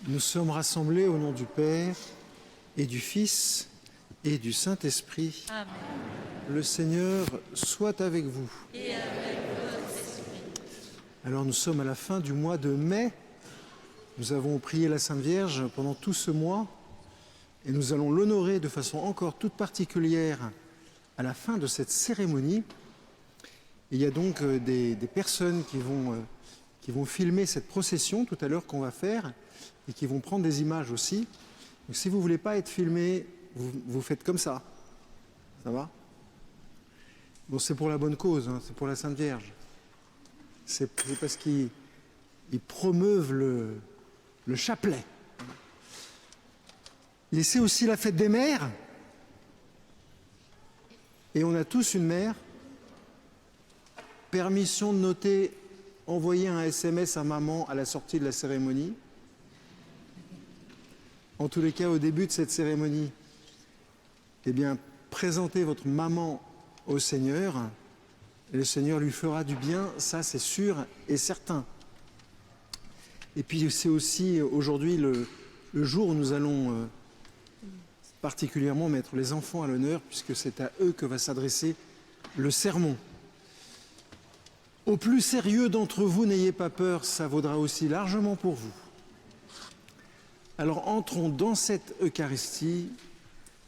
Nous sommes rassemblés au nom du Père et du Fils et du Saint-Esprit. Amen. Le Seigneur soit avec vous. Et avec votre esprit. Alors nous sommes à la fin du mois de mai. Nous avons prié la Sainte Vierge pendant tout ce mois et nous allons l'honorer de façon encore toute particulière à la fin de cette cérémonie. Il y a donc des personnes qui vont filmer cette procession tout à l'heure qu'on va faire et qui vont prendre des images aussi. Donc, si vous ne voulez pas être filmé, vous faites comme ça. Ça va? Bon, c'est pour la bonne cause, hein, c'est pour la Sainte Vierge. c'est parce qu'ils promeuvent le chapelet. Et c'est aussi la fête des mères. Et on a tous une mère. Permission de noter, envoyer un SMS à maman à la sortie de la cérémonie. En tous les cas, au début de cette cérémonie, eh bien, présentez votre maman au Seigneur. Et le Seigneur lui fera du bien, ça c'est sûr et certain. Et puis c'est aussi aujourd'hui le jour où nous allons particulièrement mettre les enfants à l'honneur, puisque c'est à eux que va s'adresser le sermon. Au plus sérieux d'entre vous, n'ayez pas peur, ça vaudra aussi largement pour vous. Alors entrons dans cette Eucharistie,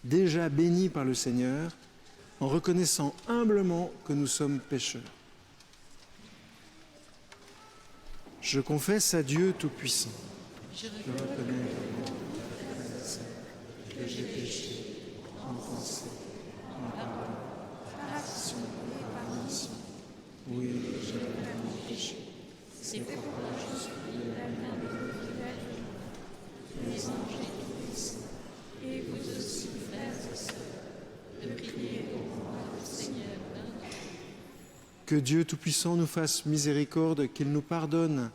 déjà bénie par le Seigneur, en reconnaissant humblement que nous sommes pécheurs. Je confesse à Dieu Tout-Puissant. Je reconnais que j'ai péché en pensée, en parole, par action et par omission. Oui, j'ai vraiment péché. C'est pourquoi je suis la main de fidèle, les anges et tous les saints, et vous aussi, frères et sœurs, de prier pour moi, le Seigneur, notre Dieu. Que Dieu Tout-Puissant nous fasse miséricorde, qu'il nous pardonne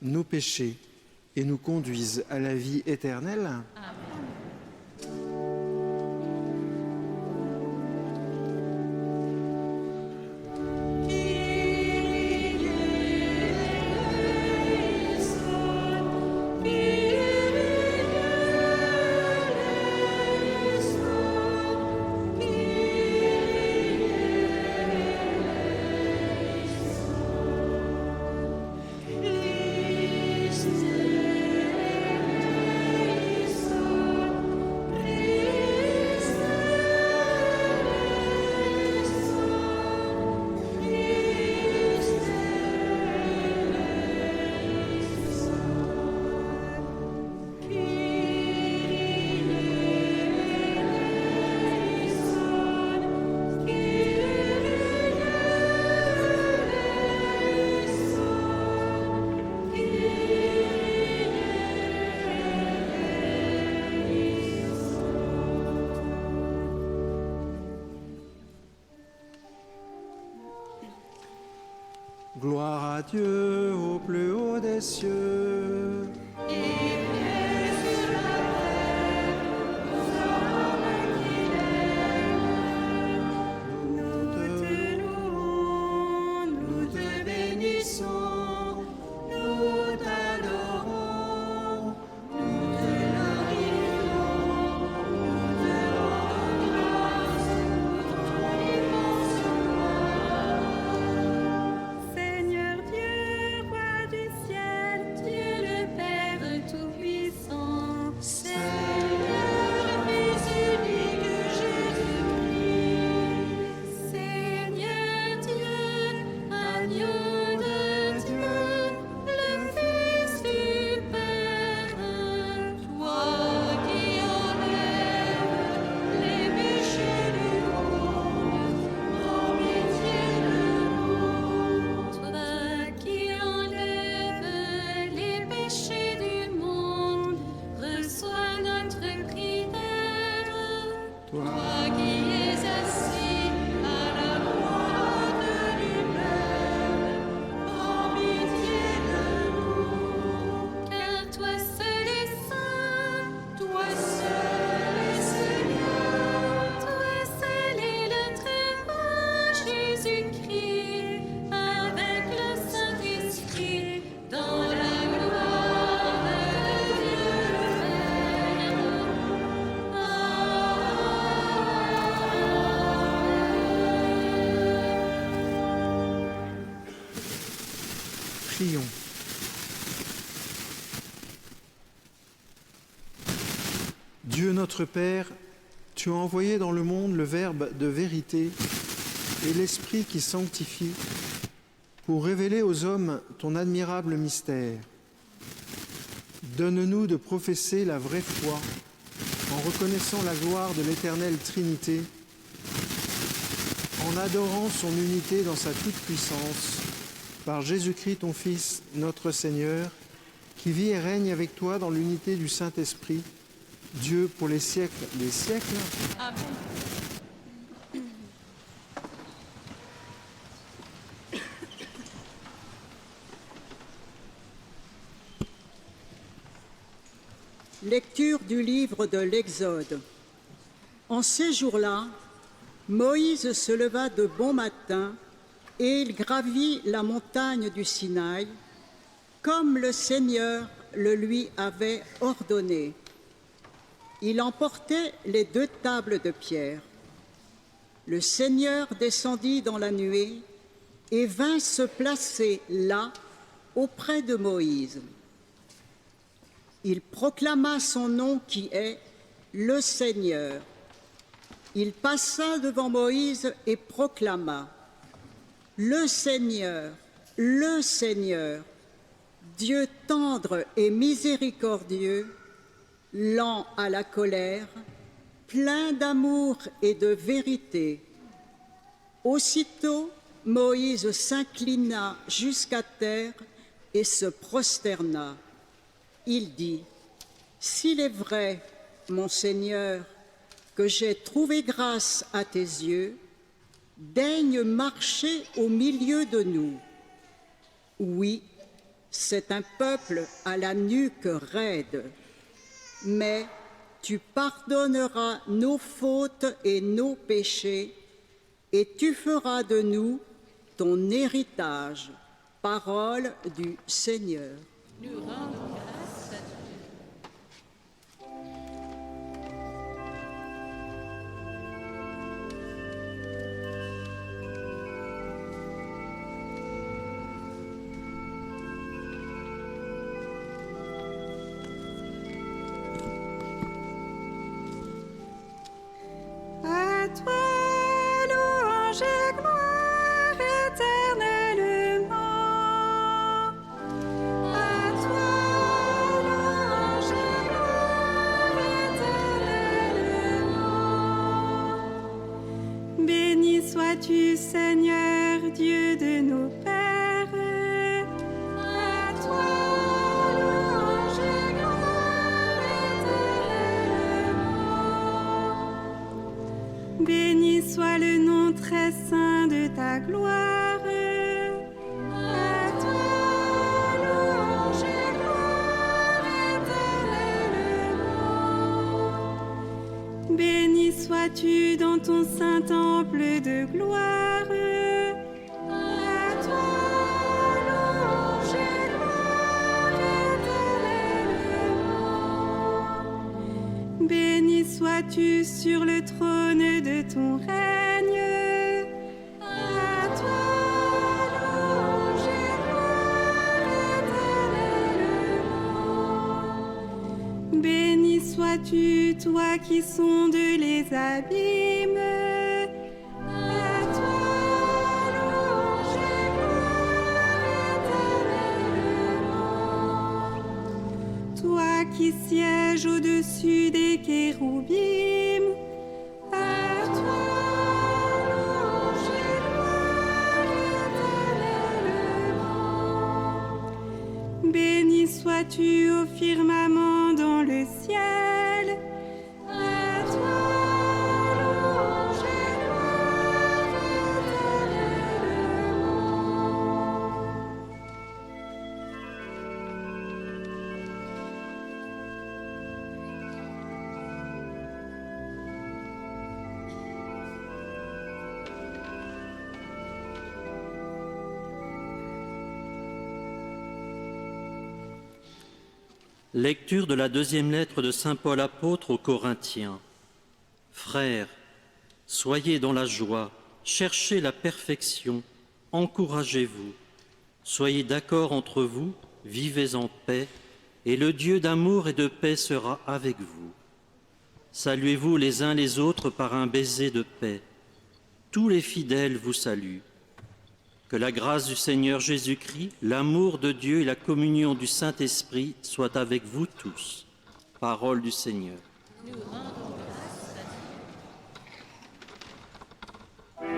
nos péchés et nous conduise à la vie éternelle. Amen. Gloire à Dieu au plus haut des cieux. Nous te louons, nous te bénissons, nous t'adorons, nous te glorifions, nous te rendons grâce pour ton immense gloire. Seigneur Dieu, roi du ciel, Dieu le Père Tout-Puissant, Seigneur, Fils unique Jésus-Christ, Seigneur Dieu, agneau de Dieu, le Fils du Père, toi qui enlèves les péchés du monde, prends pitié de nous. Toi qui enlèves les péchés du monde, reçois notre prière. Toi qui es assis à la droite du Père, prends pitié de nous. Car toi seul est saint, toi seul est Seigneur, toi seul est le très roi Jésus-Christ, avec le Saint-Esprit, dans la gloire de Dieu le Père. Prions. Dieu notre Père, tu as envoyé dans le monde le Verbe de vérité et l'Esprit qui sanctifie pour révéler aux hommes ton admirable mystère. Donne-nous de professer la vraie foi en reconnaissant la gloire de l'éternelle Trinité, en adorant son unité dans sa toute-puissance, par Jésus-Christ, ton Fils, notre Seigneur, qui vit et règne avec toi dans l'unité du Saint-Esprit, Dieu pour les siècles des siècles. Amen. Lecture du livre de l'Exode. En ces jours-là, Moïse se leva de bon matin et il gravit la montagne du Sinaï, comme le Seigneur le lui avait ordonné. Il emportait les 2 tables de pierre. Le Seigneur descendit dans la nuée et vint se placer là, auprès de Moïse. Il proclama son nom qui est le Seigneur. Il passa devant Moïse et proclama: le Seigneur, Dieu tendre et miséricordieux, lent à la colère, plein d'amour et de vérité. Aussitôt, Moïse s'inclina jusqu'à terre et se prosterna. Il dit: s'il est vrai, mon Seigneur, que j'ai trouvé grâce à tes yeux, daigne marcher au milieu de nous. Oui, c'est un peuple à la nuque raide, mais tu pardonneras nos fautes et nos péchés, et tu feras de nous ton héritage. Parole du Seigneur. Nous rendons grâce à Dieu. À toi, louange et gloire éternellement. À toi, louange et gloire éternellement. Béni sois-tu, Seigneur, Dieu de nos pères. À toi, louange et gloire éternellement. Béni soit le nom très saint de ta gloire. À toi, louange et gloire éternellement. Béni sois-tu dans ton saint temple de gloire. À toi, louange et gloire éternellement. Béni sois-tu sur le trône de ton règne. À toi, louange et gloire éternellement. Béni sois-tu, toi qui sondes les abîmes. À toi, louange et gloire éternellement. Toi qui sièges au-dessus des kéroubim. À toi, louange et gloire éternellement. Béni sois-tu au firmament dans le ciel. À toi, louange et gloire Lecture de la 2e lettre de saint Paul apôtre aux Corinthiens. Frères, soyez dans la joie, cherchez la perfection, encouragez-vous, soyez d'accord entre vous, vivez en paix, et le Dieu d'amour et de paix sera avec vous. Saluez-vous les uns les autres par un baiser de paix. Tous les fidèles vous saluent. Que la grâce du Seigneur Jésus-Christ, l'amour de Dieu et la communion du Saint-Esprit soient avec vous tous. Parole du Seigneur. Nous rendons grâce à Dieu.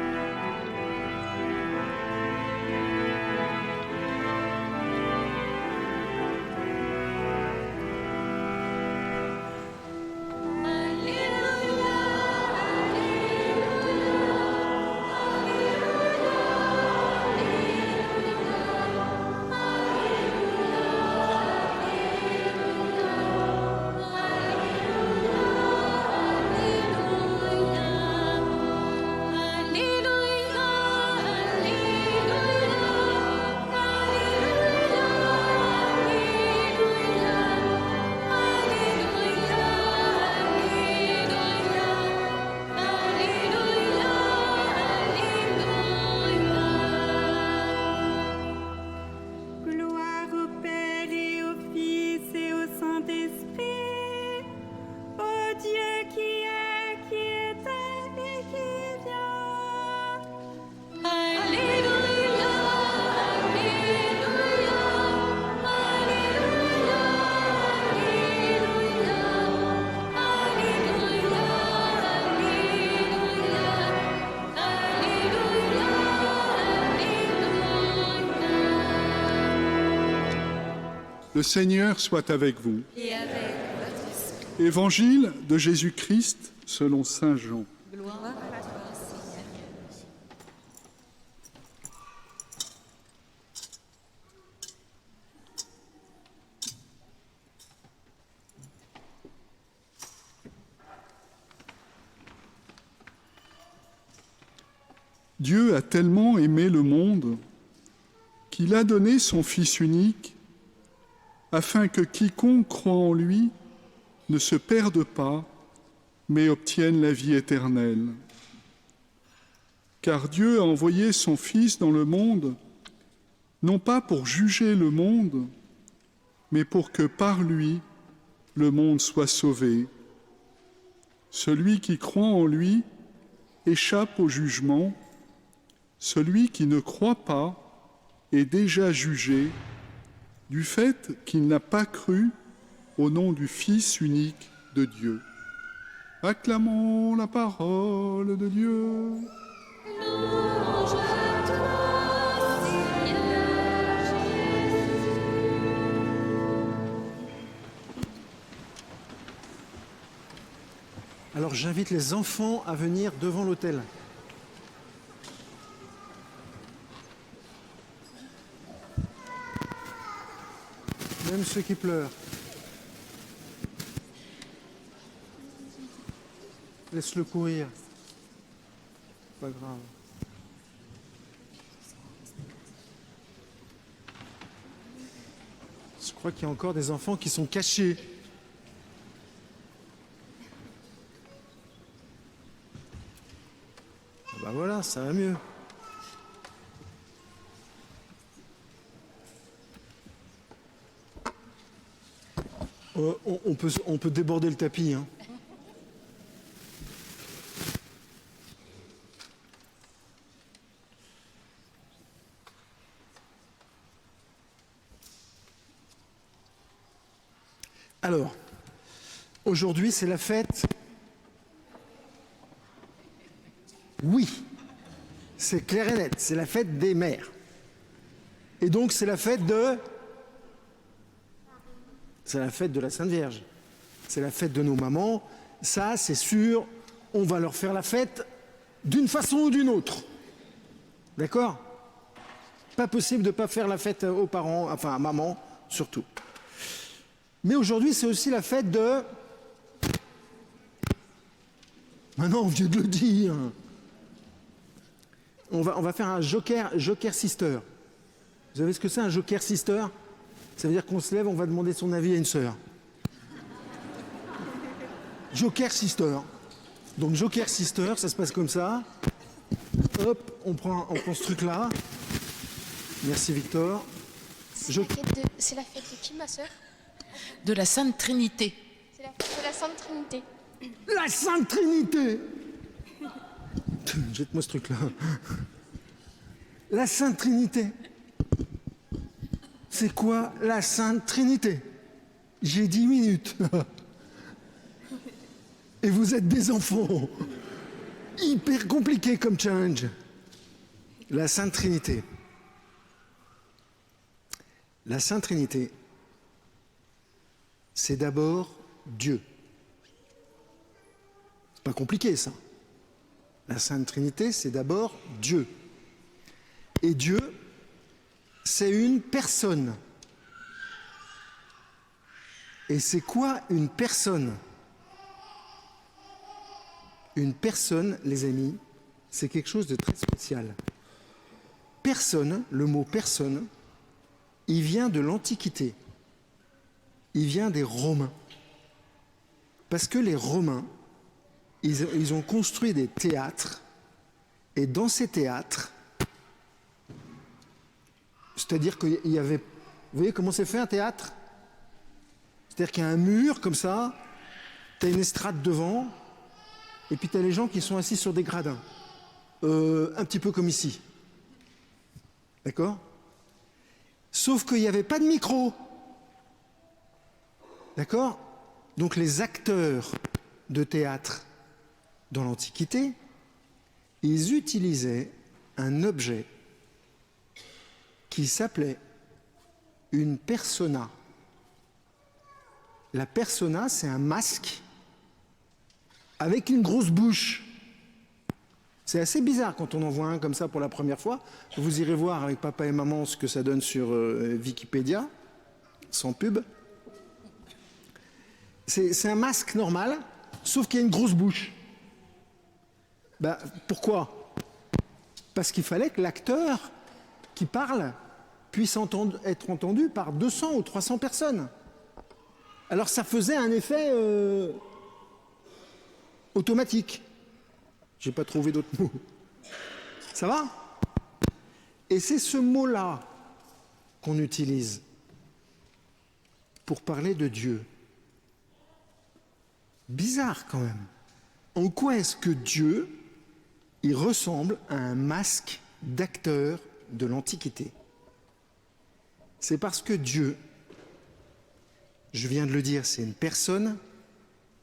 Le Seigneur soit avec vous. et avec votre esprit. Évangile de Jésus-Christ selon saint Jean. Gloire à toi, Seigneur. Dieu a tellement aimé le monde qu'il a donné son Fils unique afin que quiconque croit en lui ne se perde pas, mais obtienne la vie éternelle. Car Dieu a envoyé son Fils dans le monde, non pas pour juger le monde, mais pour que par lui, le monde soit sauvé. Celui qui croit en lui échappe au jugement. Celui qui ne croit pas est déjà jugé du fait qu'il n'a pas cru au nom du Fils unique de Dieu. Acclamons la parole de Dieu. Louange à toi, Seigneur Jésus. Alors j'invite les enfants à venir devant l'autel. Même ceux qui pleurent. Laisse-le courir. Pas grave. Je crois qu'il y a encore des enfants qui sont cachés. Ah bah voilà, ça va mieux. On peut déborder le tapis, hein. Alors, aujourd'hui c'est la fête. Oui, c'est clair et net, c'est la fête des mères. Et donc c'est la fête de... C'est la fête de la Sainte Vierge. C'est la fête de nos mamans. Ça, c'est sûr, on va leur faire la fête d'une façon ou d'une autre. D'accord ? Pas possible de ne pas faire la fête aux parents, enfin à maman, surtout. Mais aujourd'hui, c'est aussi la fête de... Maintenant, on vient de le dire. On va faire un joker sister. Vous savez ce que c'est un joker sister ? Ça veut dire qu'on se lève, on va demander son avis à une sœur. Joker sister. Donc joker sister, ça se passe comme ça. Hop, on prend ce truc-là. Merci Victor. C'est la fête de qui, ma sœur? De la Sainte Trinité. C'est la fête de la Sainte Trinité. La Sainte Trinité. Jette-moi ce truc-là. La Sainte Trinité. C'est quoi la Sainte Trinité? J'ai 10 minutes. Et vous êtes des enfants. Hyper compliqué comme challenge. La Sainte Trinité. La Sainte Trinité, c'est d'abord Dieu. C'est pas compliqué ça. La Sainte Trinité, c'est d'abord Dieu. Et Dieu, c'est une personne. Et c'est quoi une personne? Une personne, les amis, c'est quelque chose de très spécial. Personne, le mot personne, il vient de l'Antiquité. Il vient des Romains. Parce que les Romains, ils ont construit des théâtres. Et dans ces théâtres, c'est-à-dire qu'il y avait... Vous voyez comment c'est fait un théâtre? C'est-à-dire qu'il y a un mur comme ça, tu as une estrade devant, et puis tu as les gens qui sont assis sur des gradins. Un petit peu comme ici. D'accord? Sauf qu'il n'y avait pas de micro. D'accord? Donc les acteurs de théâtre dans l'Antiquité, ils utilisaient un objet qui s'appelait une persona. la persona, c'est un masque avec une grosse bouche. C'est assez bizarre quand on en voit un comme ça pour la première fois. Vous irez voir avec papa et maman ce que ça donne sur Wikipédia, sans pub. C'est un masque normal, sauf qu'il y a une grosse bouche. Ben, pourquoi? Parce qu'il fallait que l'acteur qui parle puisse être entendu par 200 ou 300 personnes. Alors ça faisait un effet automatique. J'ai pas trouvé d'autres mots. Ça va? Et c'est ce mot-là qu'on utilise pour parler de Dieu. Bizarre quand même. En quoi est-ce que Dieu, il ressemble à un masque d'acteur de l'Antiquité? C'est parce que Dieu, je viens de le dire, c'est une personne,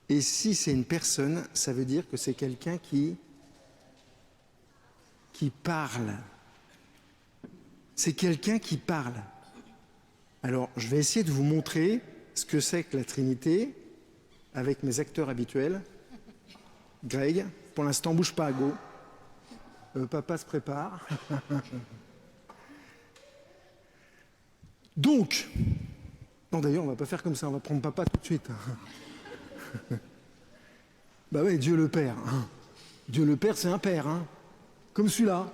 et si c'est une personne, ça veut dire que c'est quelqu'un qui parle. C'est quelqu'un qui parle. Alors, je vais essayer de vous montrer ce que c'est que la Trinité avec mes acteurs habituels. Greg, pour l'instant, bouge pas à go. Papa se prépare. Donc, non d'ailleurs, on va pas faire comme ça, on va prendre papa tout de suite. Bah oui, Dieu le Père. Hein. Dieu le Père, c'est un père, hein. Comme celui-là.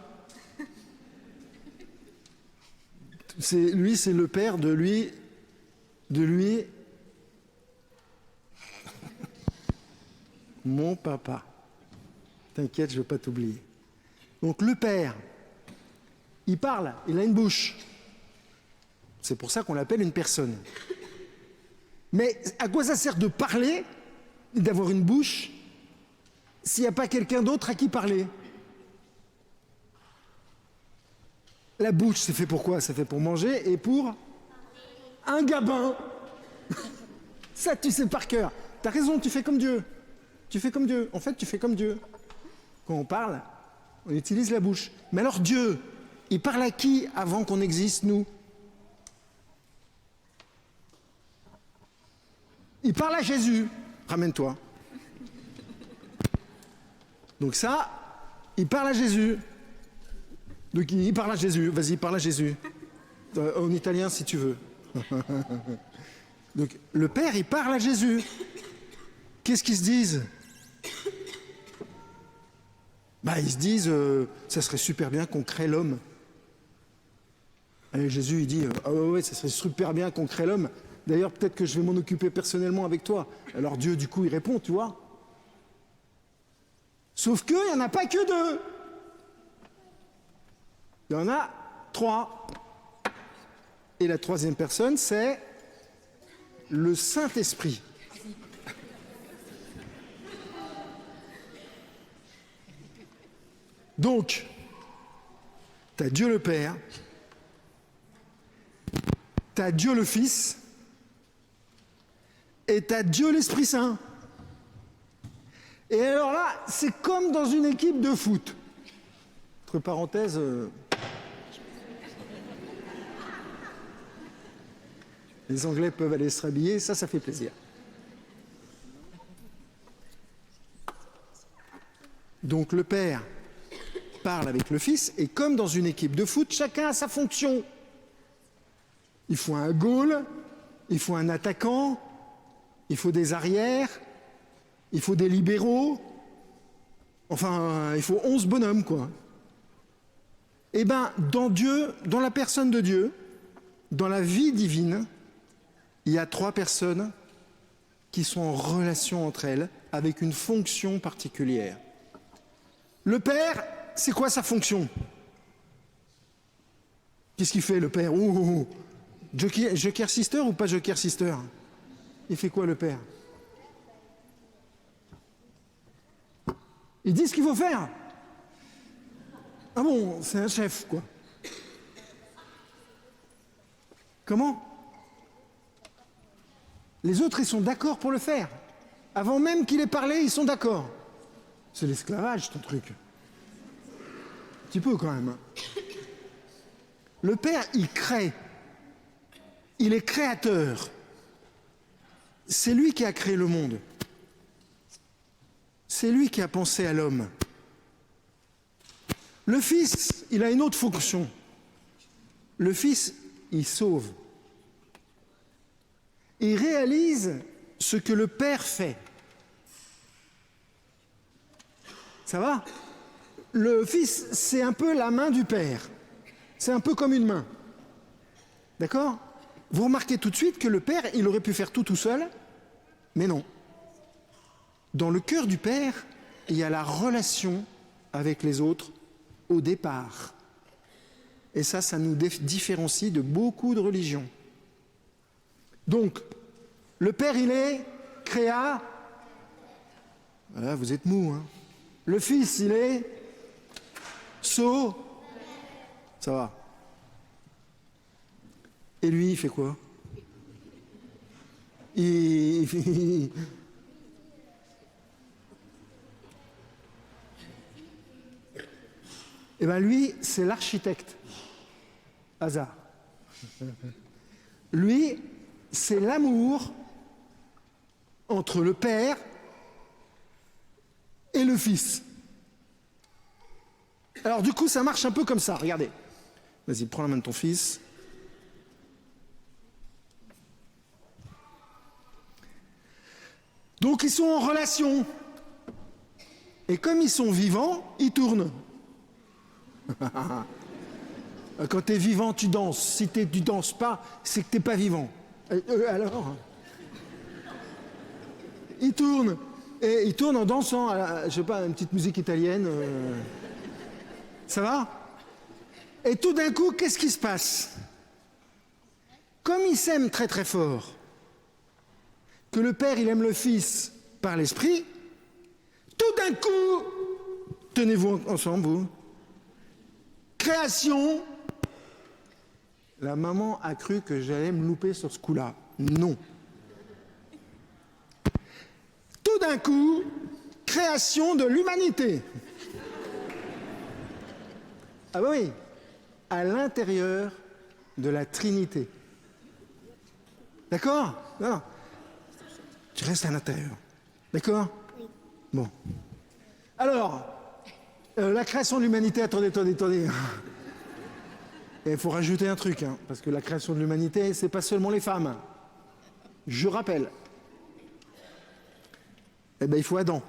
Lui, c'est le père de lui. Mon papa. T'inquiète, je ne vais pas t'oublier. Donc le père, il parle, il a une bouche. C'est pour ça qu'on l'appelle une personne. Mais à quoi ça sert de parler, d'avoir une bouche, s'il n'y a pas quelqu'un d'autre à qui parler? La bouche, c'est fait pour quoi? C'est fait pour manger et pour un gabin. Ça, tu sais par cœur. T'as raison, tu fais comme Dieu. Tu fais comme Dieu. En fait, tu fais comme Dieu. Quand on parle, on utilise la bouche. Mais alors Dieu, il parle à qui avant qu'on existe, nous? Il parle à Jésus. Ramène-toi. Donc ça, il parle à Jésus. Donc il parle à Jésus. Vas-y, parle à Jésus. En italien, si tu veux. Donc le Père, il parle à Jésus. Qu'est-ce qu'ils se disent? Bah, ils se disent, ça serait super bien qu'on crée l'homme. Et Jésus, il dit, ah ouais, ça serait super bien qu'on crée l'homme. D'ailleurs, peut-être que je vais m'en occuper personnellement avec toi. Alors Dieu, du coup, il répond, tu vois. Sauf qu'il n'y en a pas que deux. Il y en a trois. Et la troisième personne, c'est le Saint-Esprit. Donc, tu as Dieu le Père, tu as Dieu le Fils, et tu as Dieu l'Esprit Saint. Et alors là, c'est comme dans une équipe de foot. Entre parenthèses, les Anglais peuvent aller se rhabiller, ça fait plaisir. Donc le Père parle avec le Fils, et comme dans une équipe de foot, chacun a sa fonction. Il faut un goal, il faut un attaquant, il faut des arrières, il faut des libéraux, enfin, il faut 11 bonhommes, quoi. Eh bien, dans Dieu, dans la personne de Dieu, dans la vie divine, il y a trois personnes qui sont en relation entre elles, avec une fonction particulière. Le Père, c'est quoi sa fonction? Qu'est-ce qu'il fait, le Père? Joker Sister ou pas Joker Sister? Il fait quoi, le Père? Il dit ce qu'il faut faire. Ah bon, c'est un chef, quoi. Comment? Les autres, ils sont d'accord pour le faire. Avant même qu'il ait parlé, ils sont d'accord. C'est l'esclavage, ton truc. Un petit peu, quand même. Le Père, il crée. Il est créateur. c'est lui qui a créé le monde. C'est lui qui a pensé à l'homme. Le Fils, il a une autre fonction. Le Fils, il sauve. Il réalise ce que le Père fait. Ça va? Le Fils, c'est un peu la main du Père. C'est un peu comme une main. D'accord? Vous remarquez tout de suite que le Père, il aurait pu faire tout seul, mais non. Dans le cœur du Père, il y a la relation avec les autres au départ. Et ça nous différencie de beaucoup de religions. Donc, le Père, il est créa. Voilà, vous êtes mou, hein. Le Fils, il est so. Ça va. Et lui, il fait quoi? Eh bien, lui, c'est l'architecte. Hasard. Lui, c'est l'amour entre le Père et le Fils. Alors, du coup, ça marche un peu comme ça. Regardez. Vas-y, prends la main de ton fils. Donc, ils sont en relation. Et comme ils sont vivants, ils tournent. Quand tu es vivant, tu danses. Si tu danses pas, c'est que tu n'es pas vivant. Alors, ils tournent. Et ils tournent en dansant, je sais pas, une petite musique italienne. Ça va? Et tout d'un coup, qu'est-ce qui se passe? Comme ils s'aiment très très fort, que le Père, il aime le Fils par l'Esprit, tout d'un coup, tenez-vous ensemble, vous. Création. La maman a cru que j'allais me louper sur ce coup-là. Non. Tout d'un coup, création de l'humanité. Ah bah oui, à l'intérieur de la Trinité. D'accord? Non. Tu restes à l'intérieur. D'accord? Oui. Bon. Alors, la création de l'humanité, attendez. Il faut rajouter un truc, hein, parce que la création de l'humanité, c'est pas seulement les femmes. Je rappelle. Eh bien, il faut Adam.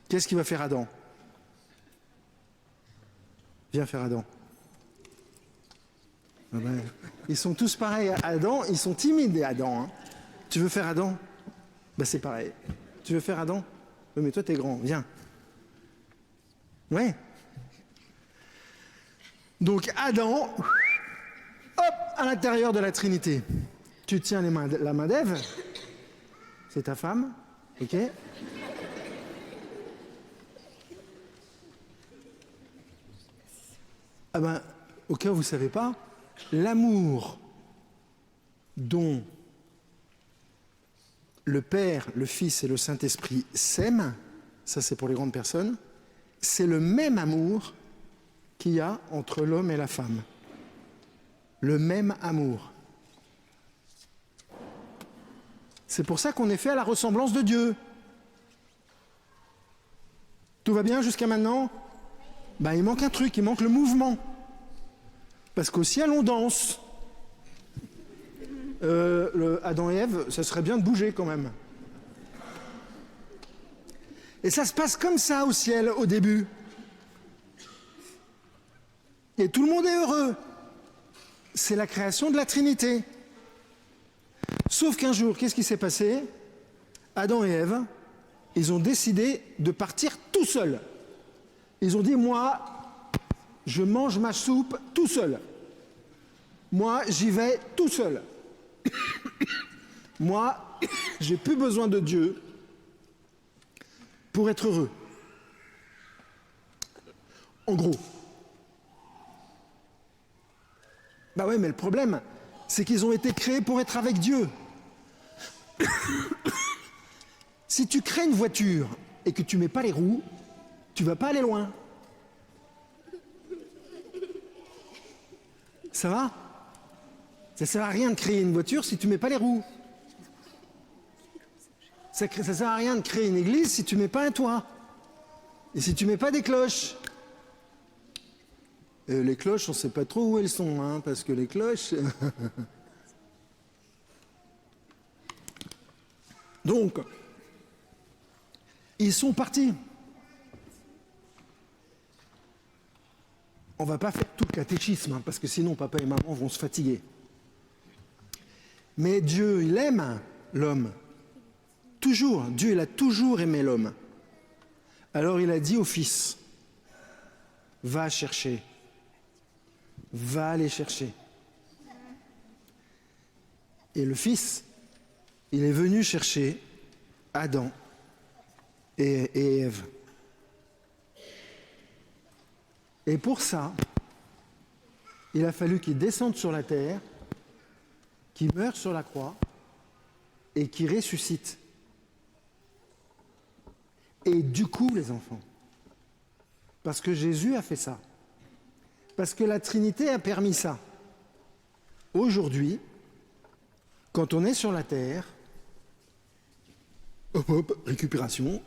Qu'est-ce qu'il va faire Adam? Viens faire Adam. Ah ben, ils sont tous pareils. Adam, ils sont timides, Adam. Hein. Tu veux faire Adam? Ben, c'est pareil. Tu veux faire Adam? Oui, mais toi, t'es grand. Viens. Ouais. Donc, Adam, hop, à l'intérieur de la Trinité. Tu tiens la main d'Ève. C'est ta femme. OK? Ah ben, au cas où vous ne savez pas, l'amour dont le Père, le Fils et le Saint-Esprit s'aiment, ça c'est pour les grandes personnes, c'est le même amour qu'il y a entre l'homme et la femme. Le même amour. C'est pour ça qu'on est fait à la ressemblance de Dieu. Tout va bien jusqu'à maintenant? Ben, il manque un truc, il manque le mouvement. Parce qu'au ciel, on danse. Adam et Ève, ça serait bien de bouger quand même. Et ça se passe comme ça au ciel, au début. Et tout le monde est heureux. C'est la création de la Trinité. Sauf qu'un jour, qu'est-ce qui s'est passé? Adam et Ève, ils ont décidé de partir tout seuls. Ils ont dit, moi, je mange ma soupe tout seul. Moi, j'y vais tout seul. Moi, j'ai plus besoin de Dieu pour être heureux. En gros. Bah ouais, mais le problème, c'est qu'ils ont été créés pour être avec Dieu. Si tu crées une voiture et que tu mets pas les roues, tu vas pas aller loin. Ça va? Ça sert à rien de créer une voiture si tu mets pas les roues. Ça ne sert à rien de créer une église si tu ne mets pas un toit. Et si tu ne mets pas des cloches. Les cloches, on ne sait pas trop où elles sont, hein, parce que les cloches... Donc, ils sont partis. On ne va pas faire tout le catéchisme, hein, parce que sinon papa et maman vont se fatiguer. Mais Dieu, il aime l'homme. Toujours. Dieu, il a toujours aimé l'homme. Alors il a dit au Fils, va chercher. Va aller chercher. Et le Fils, il est venu chercher Adam et Ève. Et pour ça, il a fallu qu'il descende sur la terre, qu'il meure sur la croix et qu'il ressuscite. Et du coup, les enfants, parce que Jésus a fait ça, parce que la Trinité a permis ça, aujourd'hui, quand on est sur la terre, récupération,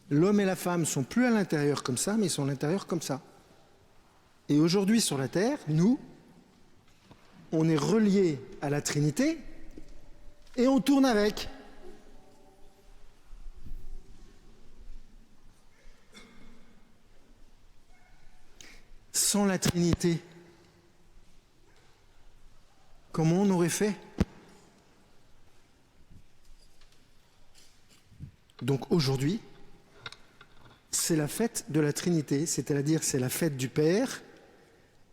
l'homme et la femme sont plus à l'intérieur comme ça, mais ils sont à l'intérieur comme ça. Et aujourd'hui, sur la terre, nous, on est reliés à la Trinité et on tourne avec. Sans la Trinité, comment on aurait fait? Donc aujourd'hui, c'est la fête de la Trinité, c'est-à-dire c'est la fête du Père,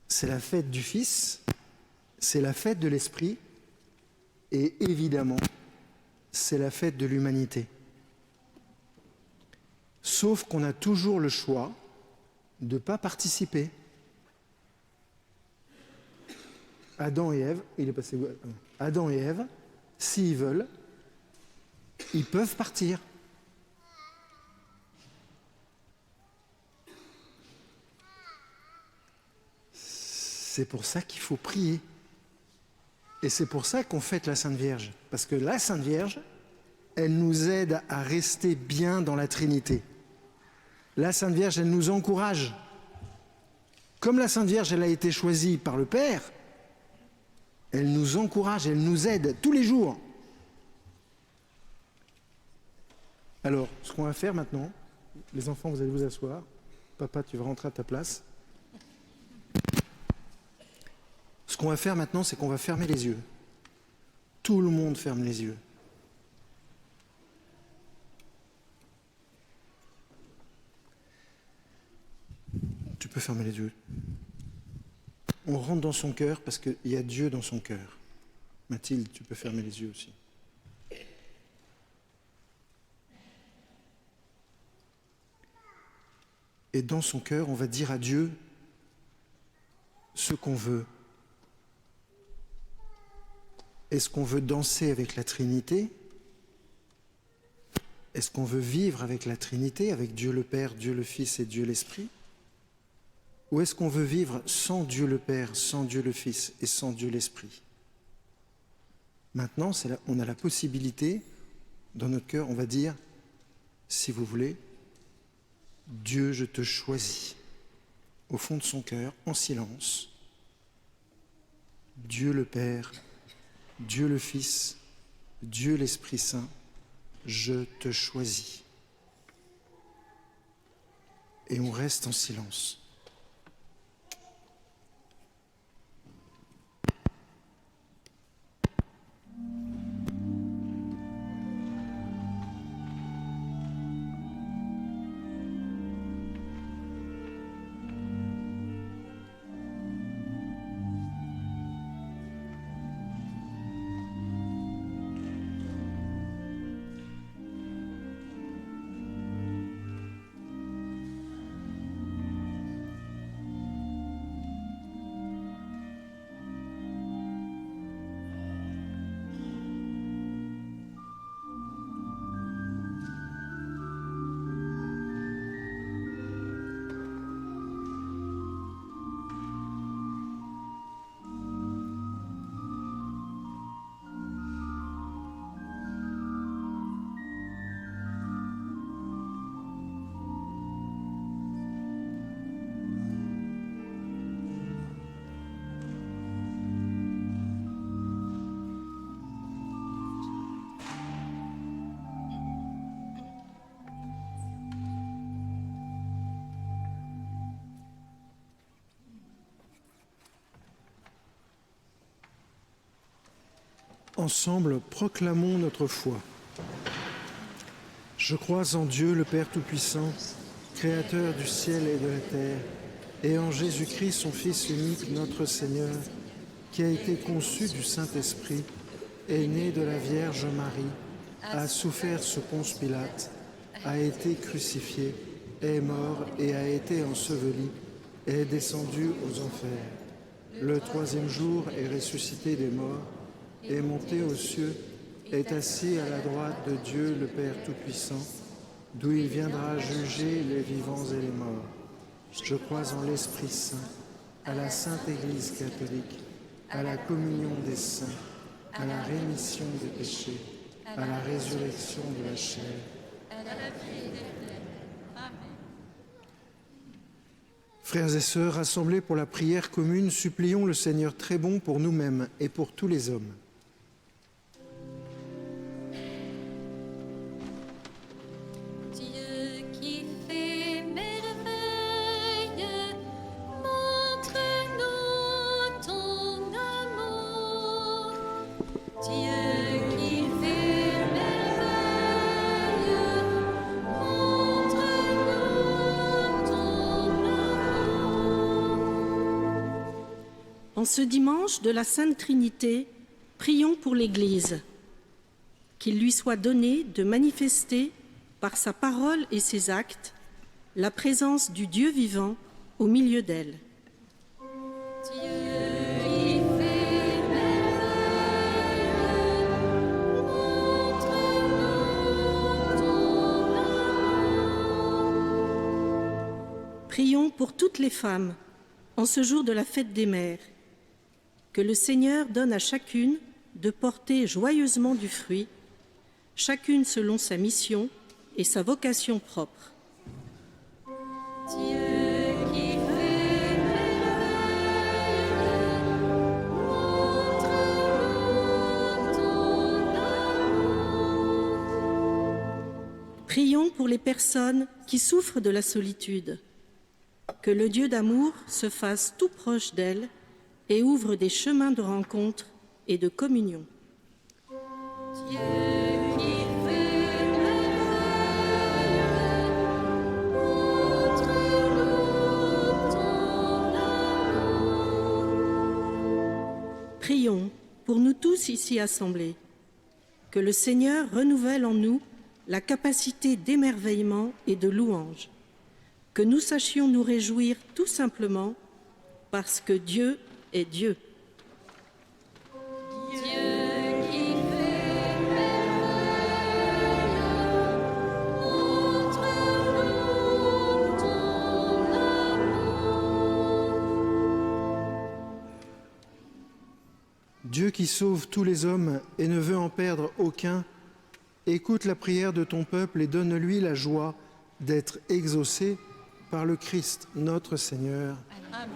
c'est la fête du Fils, c'est la fête de l'Esprit, et évidemment, c'est la fête de l'humanité. Sauf qu'on a toujours le choix de ne pas participer. Adam et Ève, Adam et Ève, s'ils veulent, ils peuvent partir. C'est pour ça qu'il faut prier. Et c'est pour ça qu'on fête la Sainte Vierge. Parce que la Sainte Vierge, elle nous aide à rester bien dans la Trinité. La Sainte Vierge, elle nous encourage. Comme la Sainte Vierge, elle a été choisie par le Père, elle nous encourage, elle nous aide tous les jours. Alors, ce qu'on va faire maintenant, les enfants, vous allez vous asseoir. Papa, tu vas rentrer à ta place. Ce qu'on va faire maintenant, c'est qu'on va fermer les yeux. Tout le monde ferme les yeux. Tu peux fermer les yeux. On rentre dans son cœur parce qu'il y a Dieu dans son cœur. Mathilde, tu peux fermer les yeux aussi. Et dans son cœur, on va dire à Dieu ce qu'on veut. Est-ce qu'on veut danser avec la Trinité? Est-ce qu'on veut vivre avec la Trinité, avec Dieu le Père, Dieu le Fils et Dieu l'Esprit? Ou est-ce qu'on veut vivre sans Dieu le Père, sans Dieu le Fils et sans Dieu l'Esprit? Maintenant, on a la possibilité, dans notre cœur, on va dire, si vous voulez, Dieu, je te choisis. Au fond de son cœur, en silence, Dieu le Père, Dieu le Fils, Dieu l'Esprit Saint, je te choisis. Et on reste en silence. Ensemble, proclamons notre foi. Je crois en Dieu, le Père Tout-Puissant, Créateur du ciel et de la terre, et en Jésus-Christ, son Fils unique, notre Seigneur, qui a été conçu du Saint-Esprit, est né de la Vierge Marie, a souffert sous Ponce Pilate, a été crucifié, est mort et a été enseveli, est descendu aux enfers. Le troisième jour est ressuscité des morts, est monté aux cieux, est assis à la droite de Dieu le Père Tout-Puissant, d'où il viendra juger les vivants et les morts. Je crois en l'Esprit Saint, à la Sainte Église catholique, à la communion des saints, à la rémission des péchés, à la résurrection de la chair, à la vie éternelle. Amen. Frères et sœurs, rassemblés pour la prière commune, supplions le Seigneur très bon pour nous-mêmes et pour tous les hommes. En ce dimanche de la Sainte Trinité, prions pour l'Église, qu'il lui soit donné de manifester par sa parole et ses actes la présence du Dieu vivant au milieu d'elle. Prions pour toutes les femmes en ce jour de la fête des mères, que le Seigneur donne à chacune de porter joyeusement du fruit, chacune selon sa mission et sa vocation propre. Dieu qui fait merveille, montre-nous ton amour. Prions pour les personnes qui souffrent de la solitude, que le Dieu d'amour se fasse tout proche d'elles et ouvre des chemins de rencontre et de communion. Dieu qui fait merveille, montre-nous ton amour. Prions pour nous tous ici assemblés, que le Seigneur renouvelle en nous la capacité d'émerveillement et de louange, que nous sachions nous réjouir tout simplement parce que Dieu est Dieu. Dieu qui fait merveille, montre-nous ton amour. Dieu qui sauve tous les hommes et ne veut en perdre aucun, écoute la prière de ton peuple et donne-lui la joie d'être exaucé par le Christ, notre Seigneur. Amen.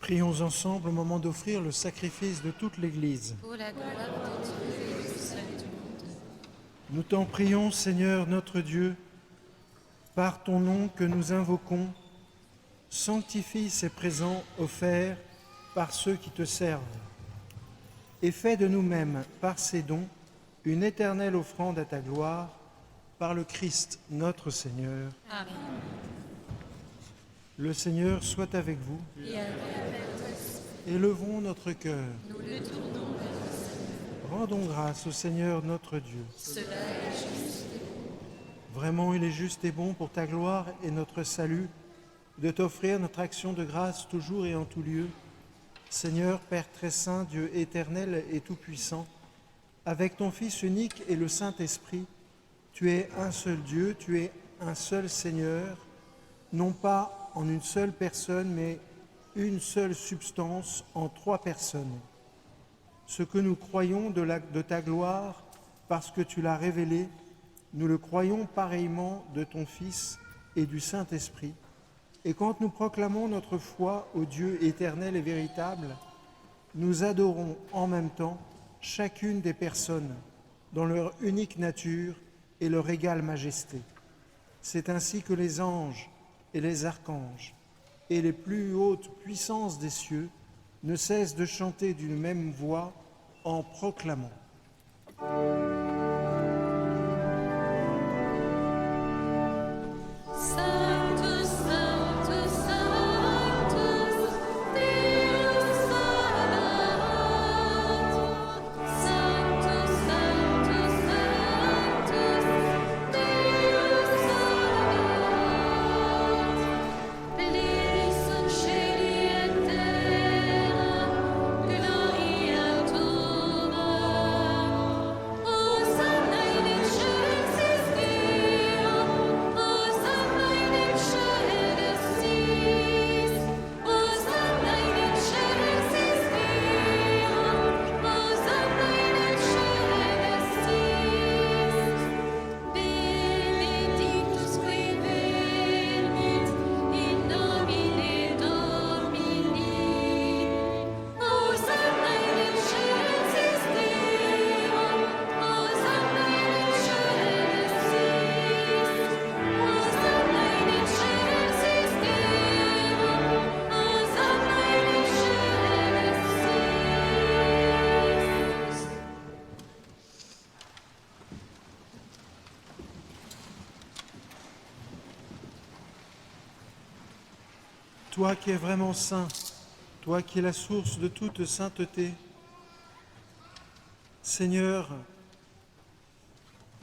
Prions ensemble au moment d'offrir le sacrifice de toute l'Église. Pour la gloire de Dieu et du salut du monde. Nous t'en prions, Seigneur notre Dieu, par ton nom que nous invoquons, sanctifie ces présents offerts par ceux qui te servent, et fais de nous-mêmes, par ces dons, une éternelle offrande à ta gloire, par le Christ notre Seigneur. Amen. Le Seigneur soit avec vous. Et avec Élevons notre cœur. nous le tournons vers le Seigneur. Rendons grâce au Seigneur notre Dieu. Cela est juste. Vraiment, il est juste et bon pour ta gloire et notre salut de t'offrir notre action de grâce toujours et en tout lieu. Seigneur, Père très saint, Dieu éternel et tout-puissant, avec ton Fils unique et le Saint-Esprit, tu es un seul Dieu, tu es un seul Seigneur, non pas en une seule personne, mais une seule substance en trois personnes. Ce que nous croyons de ta gloire, parce que tu l'as révélé, nous le croyons pareillement de ton Fils et du Saint-Esprit. Et quand nous proclamons notre foi au Dieu éternel et véritable, nous adorons en même temps chacune des personnes dans leur unique nature et leur égale majesté. C'est ainsi que les anges et les archanges et les plus hautes puissances des cieux ne cessent de chanter d'une même voix en proclamant. Sainte, Sainte, Sainte, Deus Sabaoth. Sainte, Sainte, Sainte, Deus Sabaoth. Plenius in caeli et terra, gloria tua. Hosanna in excelsis Deo, Hosanna in excelsis, Hosanna in excelsis Deo, Hosanna in excelsis. Benedictus qui venit in nomine Domini, Hosanna in excelsis Deo, Hosanna in excelsis, Hosanna in excelsis Deo, Hosanna in excelsis. Toi qui es vraiment saint, toi qui es la source de toute sainteté, Seigneur,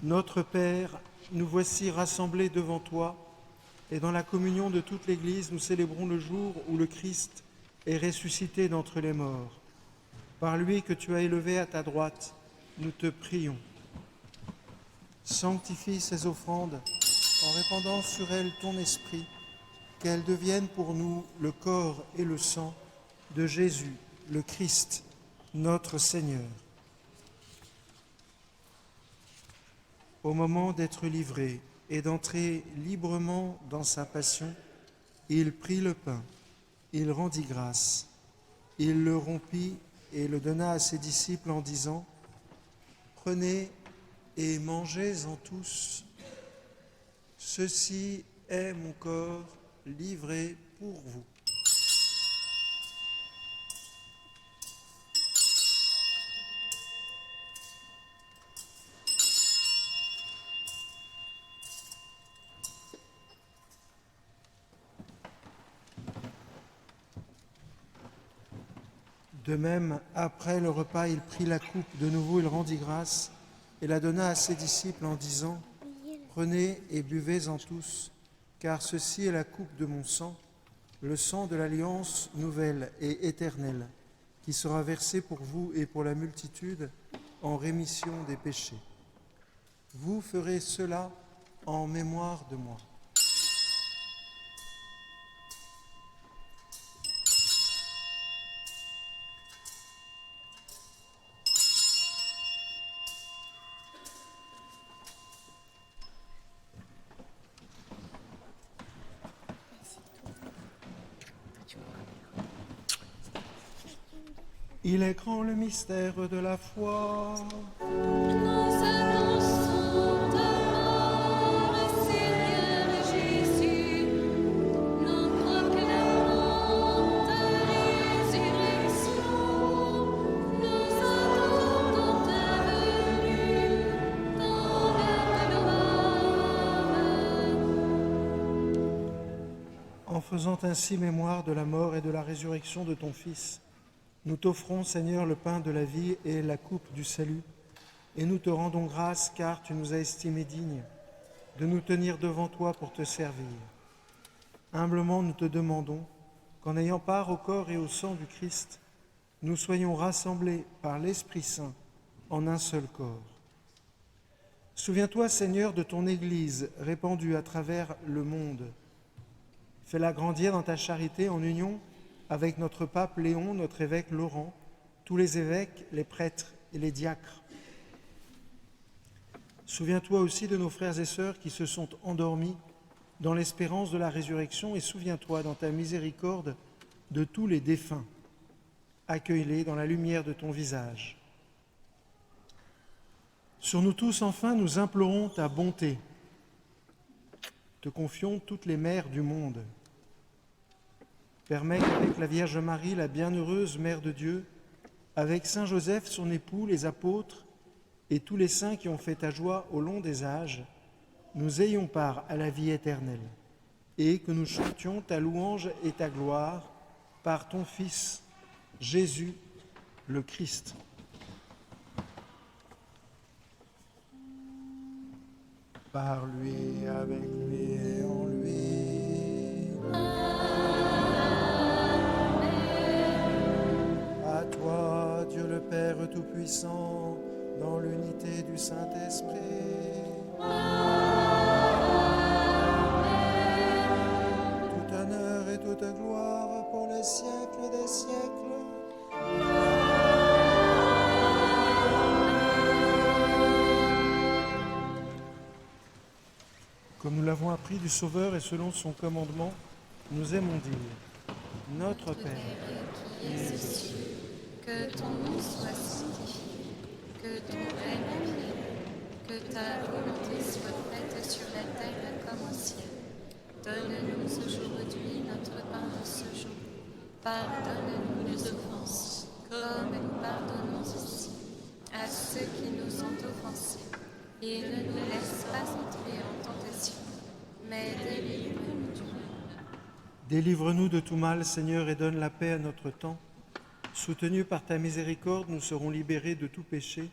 notre Père, nous voici rassemblés devant toi et dans la communion de toute l'Église, nous célébrons le jour où le Christ est ressuscité d'entre les morts. Par lui que tu as élevé à ta droite, nous te prions. Sanctifie ces offrandes en répandant sur elles ton esprit, qu'elles deviennent pour nous le corps et le sang de Jésus, le Christ, notre Seigneur. Au moment d'être livré et d'entrer librement dans sa passion, il prit le pain, il rendit grâce, il le rompit et le donna à ses disciples en disant : « Prenez et mangez-en tous. Ceci est mon corps livré pour vous. » De même, après le repas, il prit la coupe, de nouveau il rendit grâce et la donna à ses disciples en disant : « Prenez et buvez-en tous, car ceci est la coupe de mon sang, le sang de l'alliance nouvelle et éternelle, qui sera versé pour vous et pour la multitude en rémission des péchés. Vous ferez cela en mémoire de moi. » Il est grand le mystère de la foi. Nous annonçons ta mort, Seigneur Jésus. Nous proclamons ta résurrection. Nous attendons ta venue dans la gloire. En faisant ainsi mémoire de la mort et de la résurrection de ton Fils, nous t'offrons, Seigneur, le pain de la vie et la coupe du salut, et nous te rendons grâce car tu nous as estimés dignes de nous tenir devant toi pour te servir. Humblement, nous te demandons qu'en ayant part au corps et au sang du Christ, nous soyons rassemblés par l'Esprit Saint en un seul corps. Souviens-toi, Seigneur, de ton Église répandue à travers le monde. Fais-la grandir dans ta charité en union avec notre pape Léon, notre évêque Laurent, tous les évêques, les prêtres et les diacres. Souviens-toi aussi de nos frères et sœurs qui se sont endormis dans l'espérance de la résurrection et souviens-toi dans ta miséricorde de tous les défunts. Accueille-les dans la lumière de ton visage. Sur nous tous, enfin, nous implorons ta bonté. Te confions toutes les mères du monde. Permets qu'avec la Vierge Marie, la bienheureuse Mère de Dieu, avec Saint Joseph, son époux, les apôtres et tous les saints qui ont fait ta joie au long des âges, nous ayons part à la vie éternelle et que nous chantions ta louange et ta gloire par ton Fils, Jésus, le Christ. Par lui, avec lui et en lui. À toi, Dieu le Père Tout-Puissant, dans l'unité du Saint-Esprit. Tout honneur et toute gloire pour les siècles des siècles. Comme nous l'avons appris du Sauveur et selon son commandement, nous aimons dire Notre Père, qui es aux cieux, que ton nom soit sanctifié, que ton règne vienne, que ta volonté soit faite sur la terre comme au ciel. Donne-nous aujourd'hui notre pain de ce jour. Pardonne-nous nos offenses, comme nous pardonnons aussi à ceux qui nous ont offensés. Et ne nous laisse pas entrer en tentation, mais délivre-nous du mal. délivre-nous de tout mal, Seigneur, et donne la paix à notre temps. Soutenus par ta miséricorde, nous serons libérés de tout péché,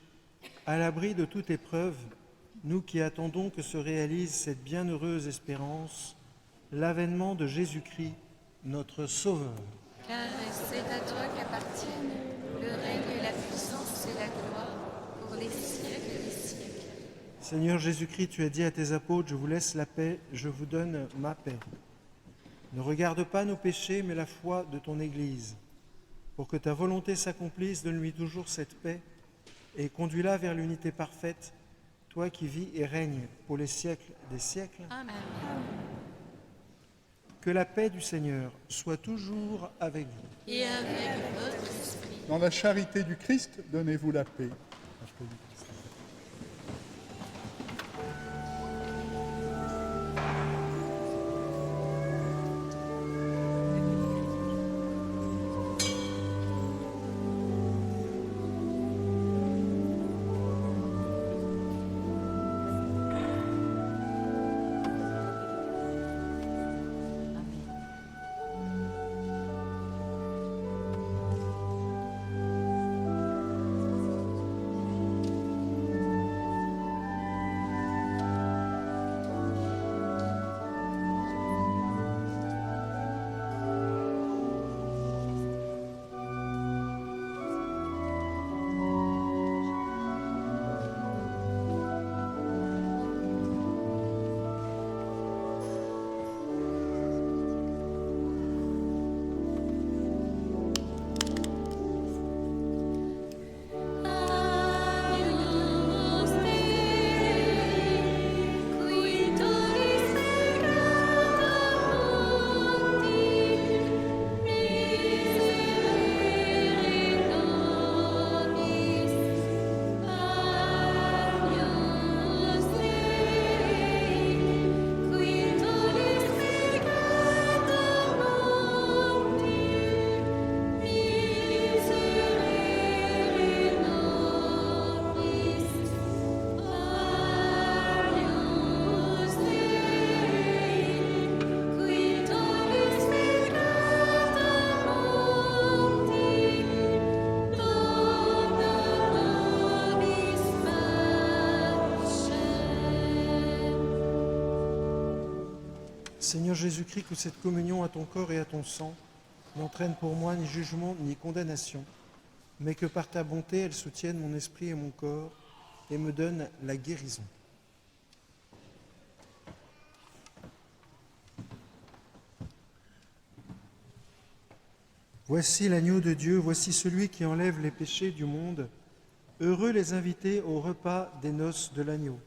à l'abri de toute épreuve, nous qui attendons que se réalise cette bienheureuse espérance, l'avènement de Jésus-Christ, notre Sauveur. Car c'est à toi qu'appartiennent le règne et la puissance et la gloire pour les siècles des siècles. Seigneur Jésus-Christ, tu as dit à tes apôtres, je vous laisse la paix, je vous donne ma paix. Ne regarde pas nos péchés, mais la foi de ton Église. Pour que ta volonté s'accomplisse, donne-lui toujours cette paix et conduis-la vers l'unité parfaite, toi qui vis et règnes pour les siècles des siècles. Amen. Que la paix du Seigneur soit toujours avec vous. Et avec votre esprit. Dans la charité du Christ, donnez-vous la paix. Seigneur Jésus-Christ, que cette communion à ton corps et à ton sang n'entraîne pour moi ni jugement ni condamnation, mais que par ta bonté, elle soutienne mon esprit et mon corps et me donne la guérison. Voici l'agneau de Dieu, voici celui qui enlève les péchés du monde. Heureux les invités au repas des noces de l'agneau.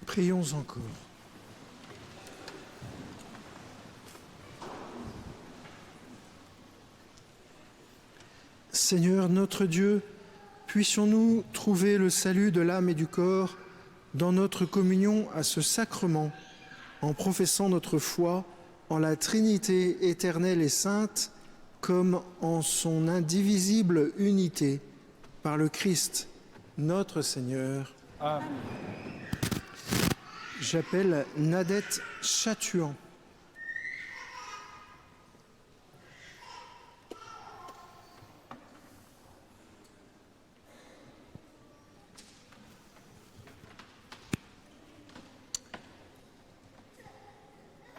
Prions encore. Seigneur notre Dieu, puissions-nous trouver le salut de l'âme et du corps dans notre communion à ce sacrement, en professant notre foi en la Trinité éternelle et sainte, comme en son indivisible unité, par le Christ, notre Seigneur. Amen. J'appelle Nadette Chatuan.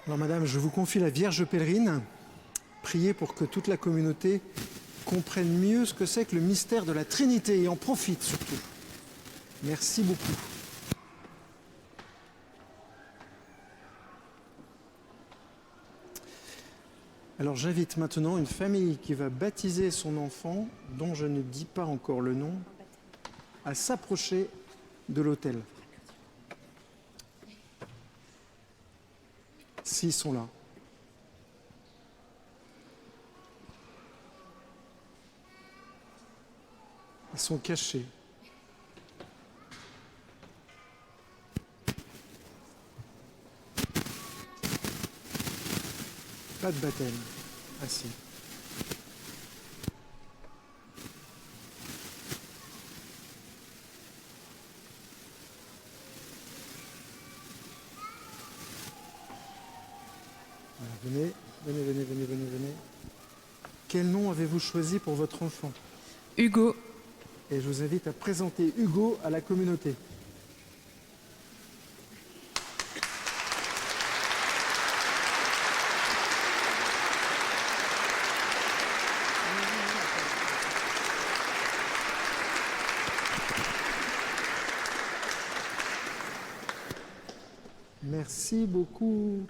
Alors madame, je vous confie la Vierge pèlerine. Priez pour que toute la communauté comprenne mieux ce que c'est que le mystère de la Trinité et en profite surtout. Merci beaucoup. Alors j'invite maintenant une famille qui va baptiser son enfant, dont je ne dis pas encore le nom, à s'approcher de l'autel. S'ils sont là. Ils sont cachés. Pas de baptême. Assis. Voilà, venez. Quel nom avez-vous choisi pour votre enfant? Hugo. Et je vous invite à présenter Hugo à la communauté. Merci beaucoup.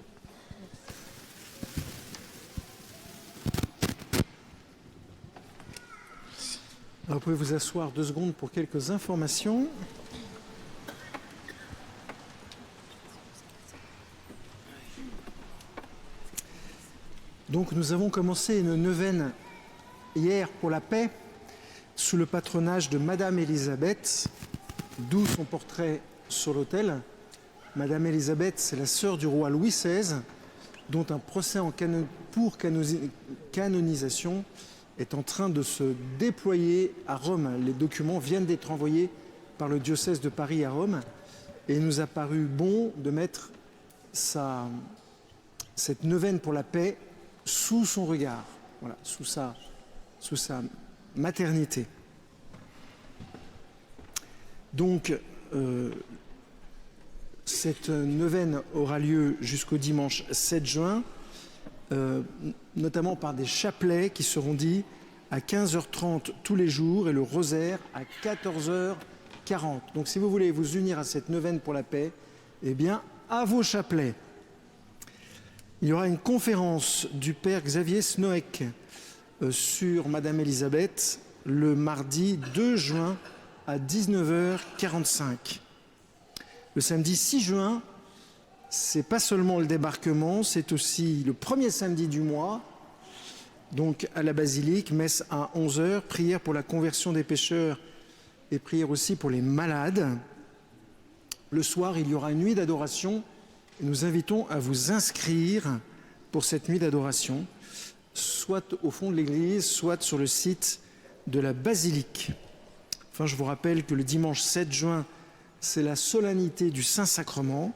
Alors, vous pouvez vous asseoir 2 secondes pour quelques informations. Donc nous avons commencé une neuvaine hier pour la paix sous le patronage de Madame Élisabeth, d'où son portrait sur l'autel. Madame Élisabeth, c'est la sœur du roi Louis XVI, dont un procès pour canonisation est en train de se déployer à Rome. Les documents viennent d'être envoyés par le diocèse de Paris à Rome et il nous a paru bon de mettre cette neuvaine pour la paix sous son regard, voilà, sous sa maternité. Donc, cette neuvaine aura lieu jusqu'au dimanche 7 juin, notamment par des chapelets qui seront dits à 15h30 tous les jours et le rosaire à 14h40. Donc si vous voulez vous unir à cette neuvaine pour la paix, eh bien, à vos chapelets. Il y aura une conférence du père Xavier Snoek sur Madame Élisabeth le mardi 2 juin à 19h45. Le samedi 6 juin, c'est pas seulement le débarquement, c'est aussi le premier samedi du mois, donc à la basilique, messe à 11h, prière pour la conversion des pécheurs et prière aussi pour les malades. Le soir, il y aura une nuit d'adoration et nous invitons à vous inscrire pour cette nuit d'adoration, soit au fond de l'église, soit sur le site de la basilique. Enfin, je vous rappelle que le dimanche 7 juin, c'est la solennité du Saint-Sacrement.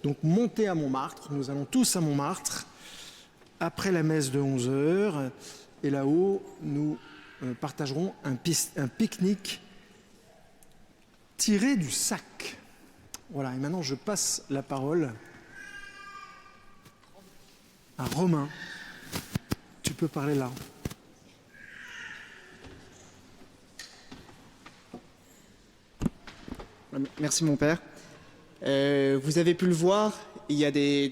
Donc montez à Montmartre, nous allons tous à Montmartre, après la messe de 11h. Et là-haut, nous partagerons un pique-nique tiré du sac. Voilà, et maintenant je passe la parole à Romain. Tu peux parler là. Merci mon père. Vous avez pu le voir, il y a des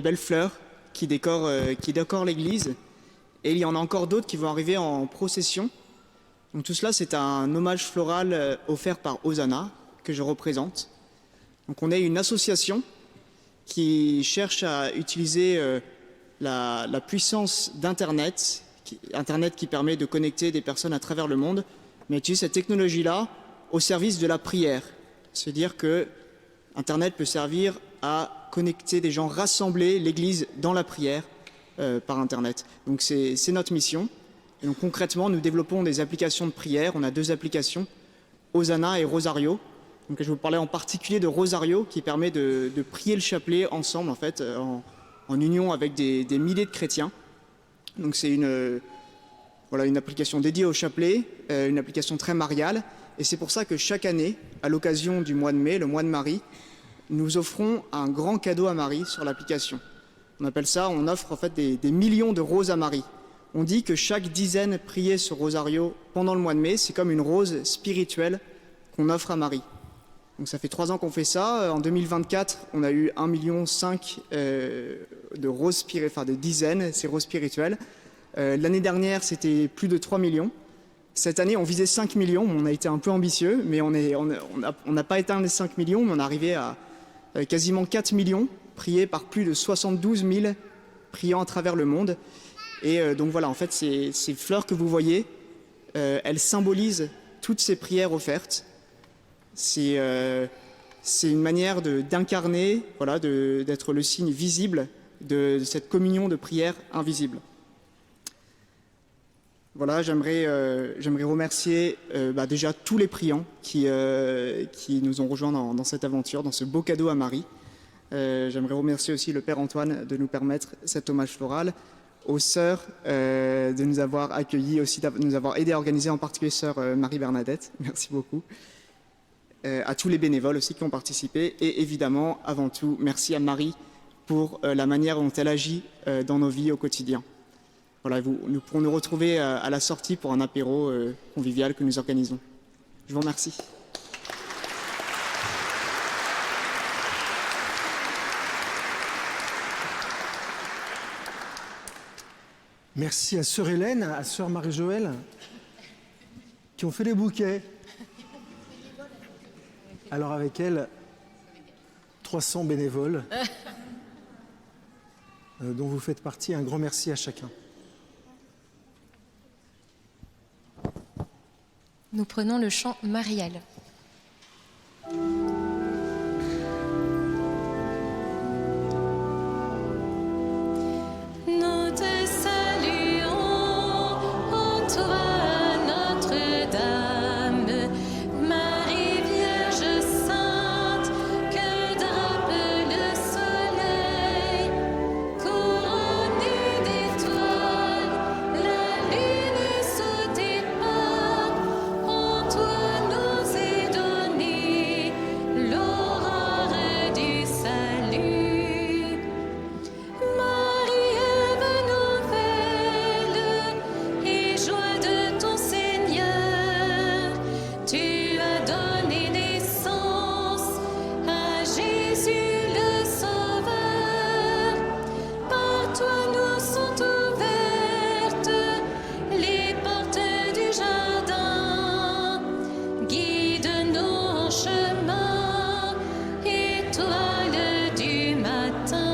belles fleurs qui décorent l'église. Et il y en a encore d'autres qui vont arriver en procession. Donc tout cela, c'est un hommage floral offert par Hosanna, que je représente. Donc on est une association qui cherche à utiliser la puissance d'Internet, Internet qui permet de connecter des personnes à travers le monde, mais utilise cette technologie-là au service de la prière. C'est-à-dire que Internet peut servir à connecter des gens, rassembler l'Église dans la prière par Internet. Donc c'est notre mission. Et donc concrètement, nous développons des applications de prière. On a 2 applications, Hosanna et Rosario. Donc je vais vous parler en particulier de Rosario, qui permet de prier le chapelet ensemble, en fait, en union avec des milliers de chrétiens. Donc c'est une application dédiée au chapelet, une application très mariale. Et c'est pour ça que chaque année, à l'occasion du mois de mai, le mois de Marie, nous offrons un grand cadeau à Marie sur l'application. On offre en fait des millions de roses à Marie. On dit que chaque dizaine priée sur Rosario pendant le mois de mai, c'est comme une rose spirituelle qu'on offre à Marie. Donc ça fait 3 ans qu'on fait ça. En 2024, on a eu 1,5 million de roses de dizaines, ces roses spirituelles. L'année dernière, c'était plus de 3 millions. Cette année, on visait 5 millions. On a été un peu ambitieux, mais on n'a pas éteint les 5 millions, mais on est arrivé à quasiment 4 millions, priés par plus de 72 000 priants à travers le monde. Et donc voilà, en fait, ces fleurs que vous voyez, elles symbolisent toutes ces prières offertes. C'est une manière d'incarner, d'être le signe visible de cette communion de prière invisible. Voilà, j'aimerais remercier déjà tous les priants qui nous ont rejoints dans cette aventure, dans ce beau cadeau à Marie. J'aimerais remercier aussi le Père Antoine de nous permettre cet hommage floral, aux sœurs de nous avoir accueillis, aussi de nous avoir aidés à organiser, en particulier sœur Marie-Bernadette, merci beaucoup. À tous les bénévoles aussi qui ont participé, et évidemment, avant tout, merci à Marie pour la manière dont elle agit dans nos vies au quotidien. Voilà, nous pourrons nous retrouver à la sortie pour un apéro convivial que nous organisons. Je vous remercie. Merci à sœur Hélène, à sœur Marie-Joëlle, qui ont fait les bouquets. Alors avec elle, 300 bénévoles, dont vous faites partie. Un grand merci à chacun. Nous prenons le chant marial. Nous te saluons, ô toi, Notre-Dame, Marie Vierge Sainte, que drape le soleil, couronnée d'étoiles, la lune sous tes pas. En toi nous est donnée l'aurore du salut. Marie, Ève nouvelle et joie de ton Seigneur, tu as donné naissance à Jésus le Sauveur. Par toi nous sont ouvertes les portes du jardin. Guide-nous en chemin, étoile du matin.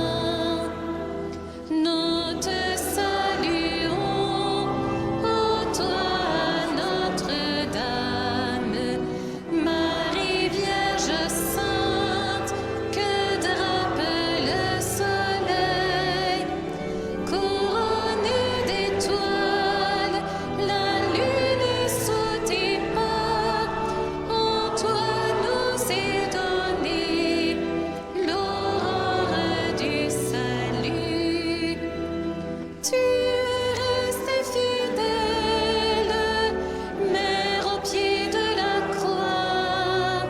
Nous te saluons, ô toi, Notre-Dame, Marie Vierge Sainte, que drape le soleil, couronnée d'étoiles, la lune est sous tes pas. En toi nous est donnée l'aurore du salut. Tu es restée fidèle, Mère au pied de la croix.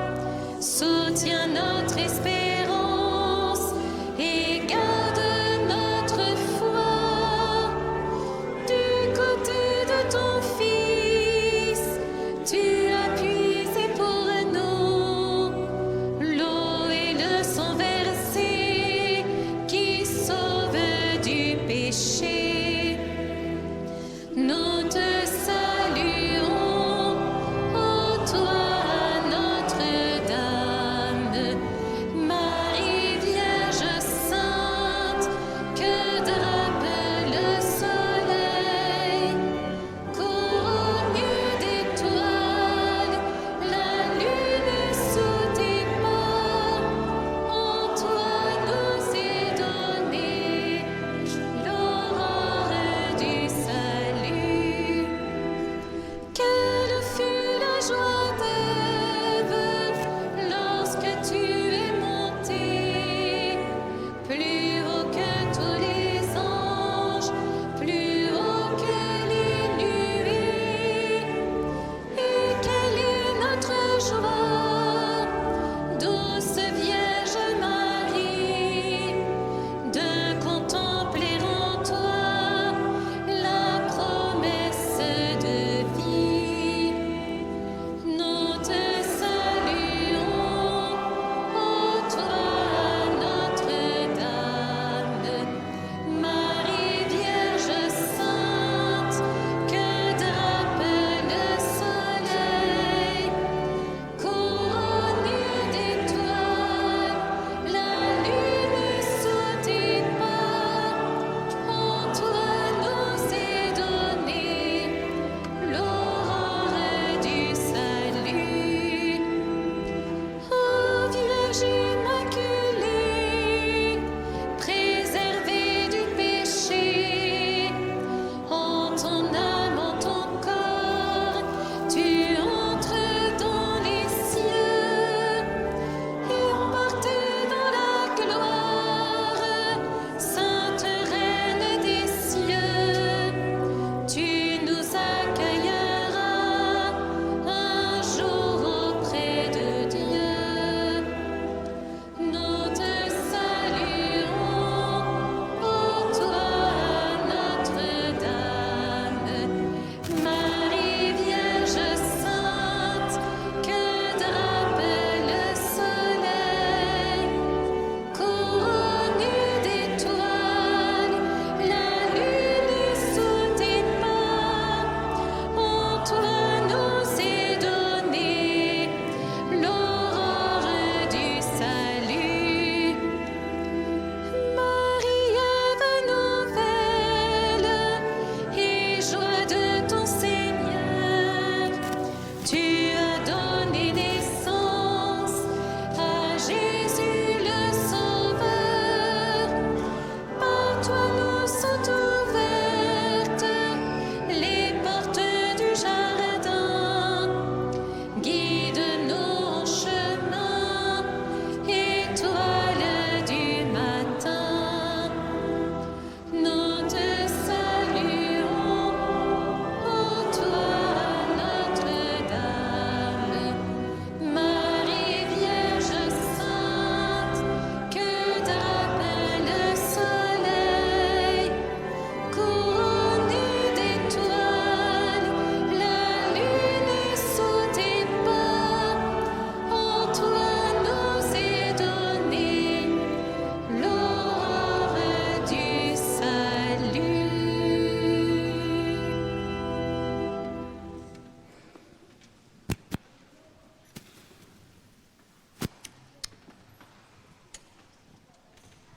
Soutiens notre espérance et garde notre foi. Du côté de ton Fils, tu as puisé pour nous l'eau et le sang versé qui sauve du péché. Nous te saluons, ô toi, Notre-Dame,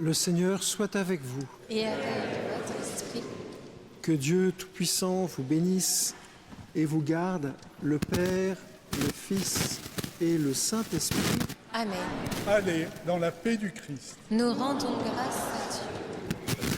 Le Seigneur soit avec vous. et avec votre esprit. Que Dieu Tout-Puissant vous bénisse et vous garde, le Père, le Fils et le Saint-Esprit. Amen. Allez, dans la paix du Christ. Nous rendons grâce à Dieu.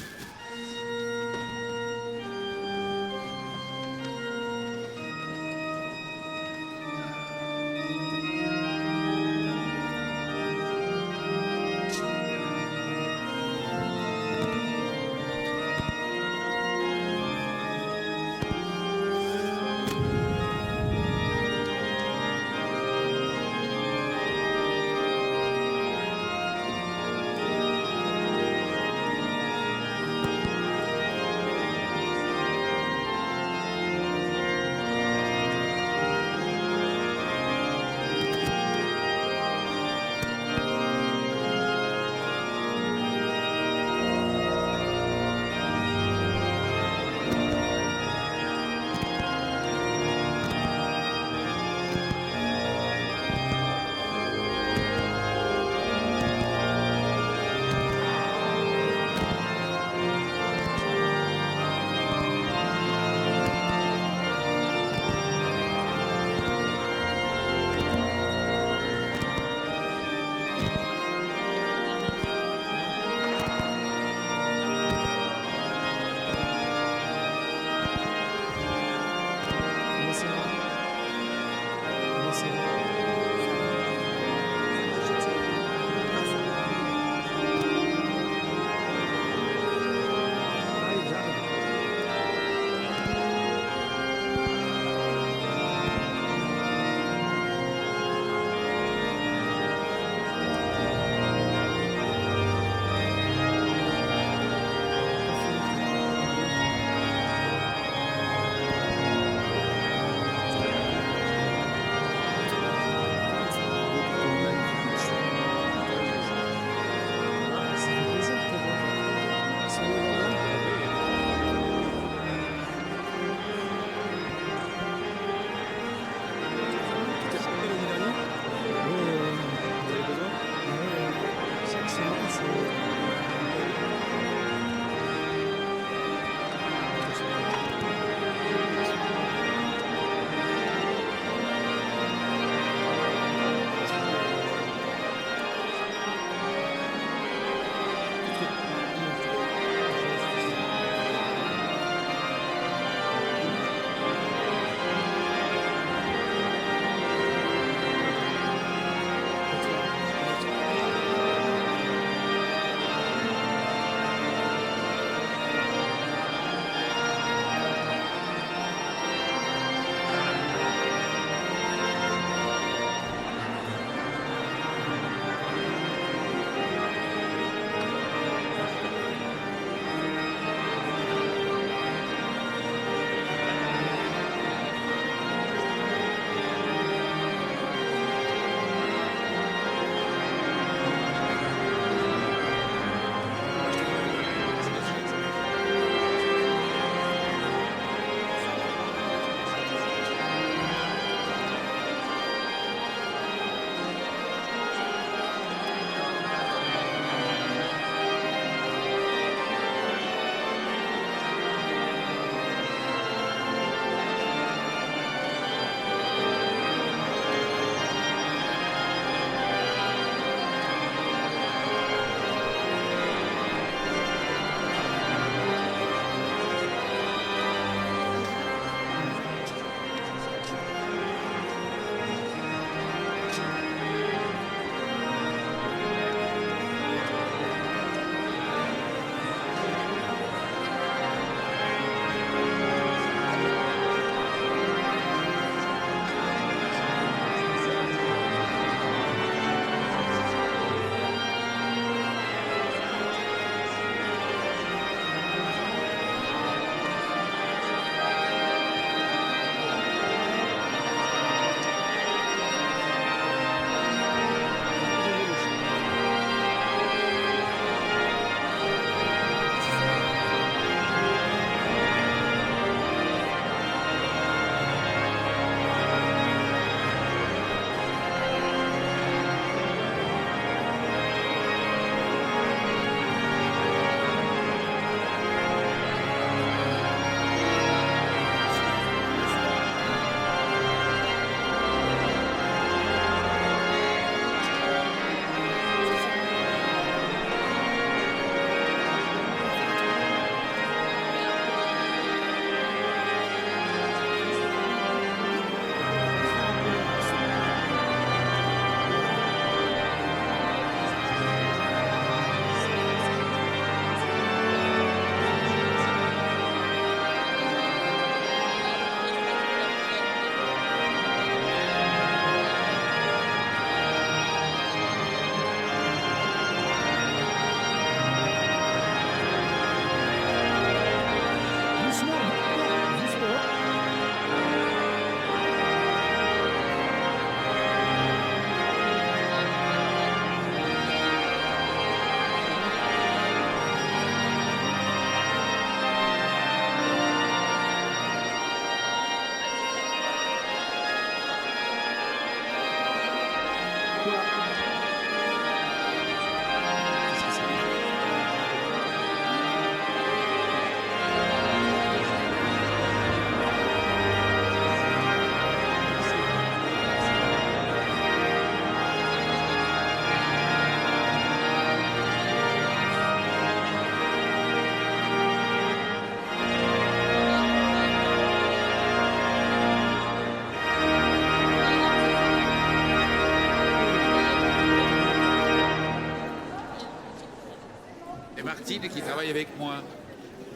Martine qui travaille avec moi,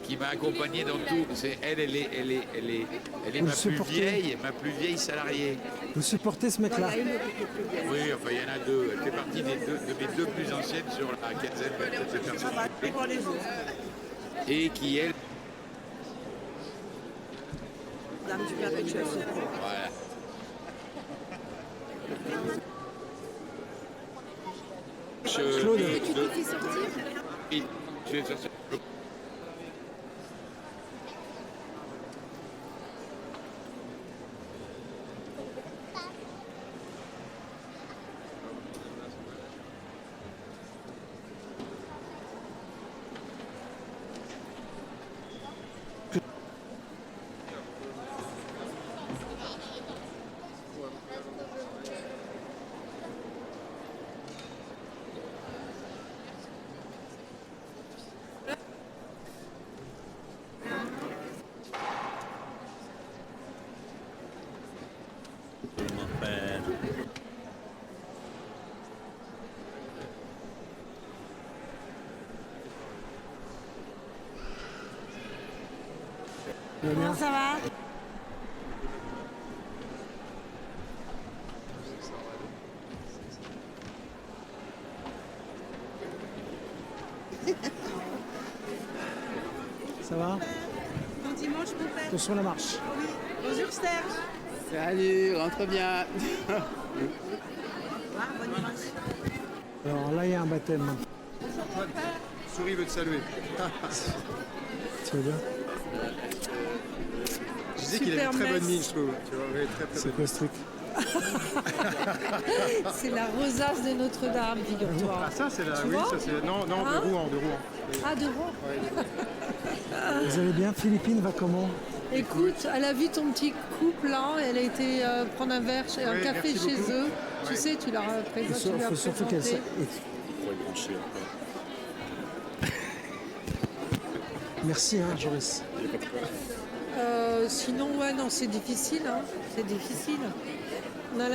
qui m'a accompagné dans tout. Elle est Vous ma supportez. ma plus vieille salariée. Vous supportez ce mec-là? Oui, enfin il y en a deux. Elle fait partie de mes deux plus anciennes sur la quinzaine de personnes. Et qui elle. Dame du perpétuel. Voilà. Claude. Tu te fais sortir? Oui, je vais sortir. Comment ça va? Ça va? Bon dimanche, mon père. Attention à la marche. Bonjour, Serge. Salut, rentre bien. Alors là, il y a un baptême. Souris veut te saluer. Tu vas bien? Je disais qu'il avait une très bonne ligne, je trouve. Tu vois, oui, très C'est quoi ce truc? C'est la rosace de Notre-Dame, figure-toi. Ah, ça, c'est la. Tu Oui, vois ça, c'est. Non, non, Hein de Rouen, de Rouen. Ah, de Rouen. Vous allez bien? Philippine va comment? Écoute, elle a vu ton petit couple là, elle a été prendre un verre, un Oui, café merci chez beaucoup. eux. Ouais. Tu sais, tu l'as Il présenté. faut surtout qu'elle soit. Merci, hein, Joris. Sinon, ouais, non, c'est difficile. Hein. C'est difficile.